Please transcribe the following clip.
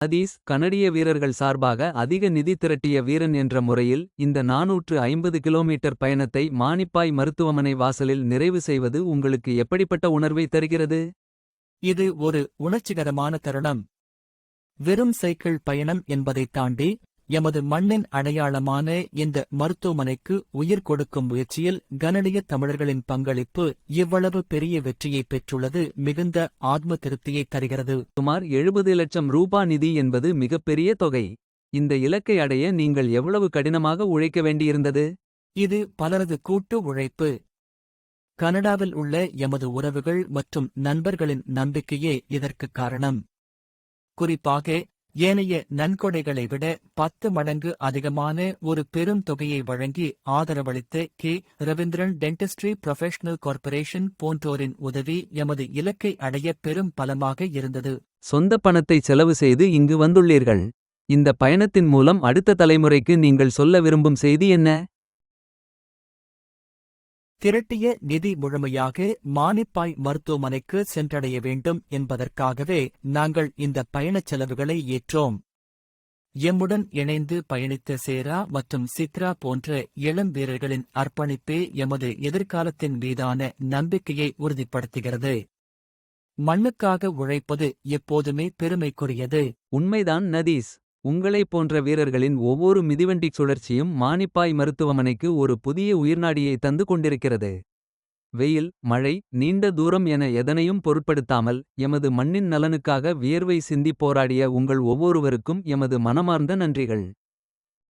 அதீஸ் கனடிய வீரர்கள் சார்பாக அதிக நிதி திரட்டிய வீரன் என்ற முறையில் இந்த 450 கிலோமீட்டர் பயணத்தை மானிப்பாய் மருத்துவமனை வாசலில் நிறைவு செய்வது உங்களுக்கு எப்படிப்பட்ட உணர்வை தருகிறது. இது ஒரு உணர்ச்சிகரமான தருணம். வெறும் சைக்கிள் பயணம் என்பதைத் தாண்டி எமது மண்ணின் அடையாளமான இந்த மருத்துவமனைக்கு உயிர் கொடுக்கும் முயற்சியில் கனடிய தமிழர்களின் பங்களிப்பு இவ்வளவு பெரிய வெற்றியை பெற்றுள்ளது மிகுந்த ஆத்ம திருப்தியை தருகிறது. சுமார் 70 லட்சம் ரூபா நிதி என்பது மிகப்பெரிய தொகை. இந்த இலக்கை அடைய நீங்கள் எவ்வளவு கடினமாக உழைக்க வேண்டியிருந்தது. இது பலரது கூட்டு உழைப்பு. கனடாவில் உள்ள எமது உறவுகள் மற்றும் நண்பர்களின் நம்பிக்கையே இதற்குக் காரணம். குறிப்பாக ஏனைய நன்கொடைகளை விட 10 மடங்கு அதிகமான ஒரு பெரும் தொகையை வழங்கி ஆதரவளித்த K. Ravindran dentistry professional corporation போன்றோரின் உதவி எமது இலக்கை அடைய பெரும் பலமாக இருந்தது. சொந்த பணத்தை செலவு செய்து இங்கு வந்துள்ளீர்கள். இந்த பயணத்தின் மூலம் அடுத்த தலைமுறைக்கு நீங்கள் சொல்ல விரும்பும் செய்தி என்ன. திரட்டிய நிதி முழுமையாக மானிப்பாய் மருத்துவமனைக்கு சென்றடைய வேண்டும் என்பதற்காகவே நாங்கள் இந்த பயணச் செலவுகளை ஏற்றோம். எம்முடன் இணைந்து பயணித்த சேரா மற்றும் சித்ரா போன்ற இளம் வீரர்களின் அர்ப்பணிப்பே எமது எதிர்காலத்தின் மீதான நம்பிக்கையை உறுதிப்படுத்துகிறது. மண்ணுக்காக உழைப்பது எப்போதுமே பெருமைக்குரியது. உண்மைதான் நதீஸ். உங்களைப் போன்ற வீரர்களின் ஒவ்வொரு மிதிவண்டிச் சுழற்சியும் மானிப்பாய் மருத்துவமனைக்கு ஒரு புதிய உயிர்நாடியை தந்து கொண்டிருக்கிறது. வெயில், மழை, நீண்ட தூரம் என எதனையும் பொருட்படுத்தாமல் எமது மண்ணின் நலனுக்காக வியர்வை சிந்திப் போராடிய உங்கள் ஒவ்வொருவருக்கும் எமது மனமார்ந்த நன்றிகள்.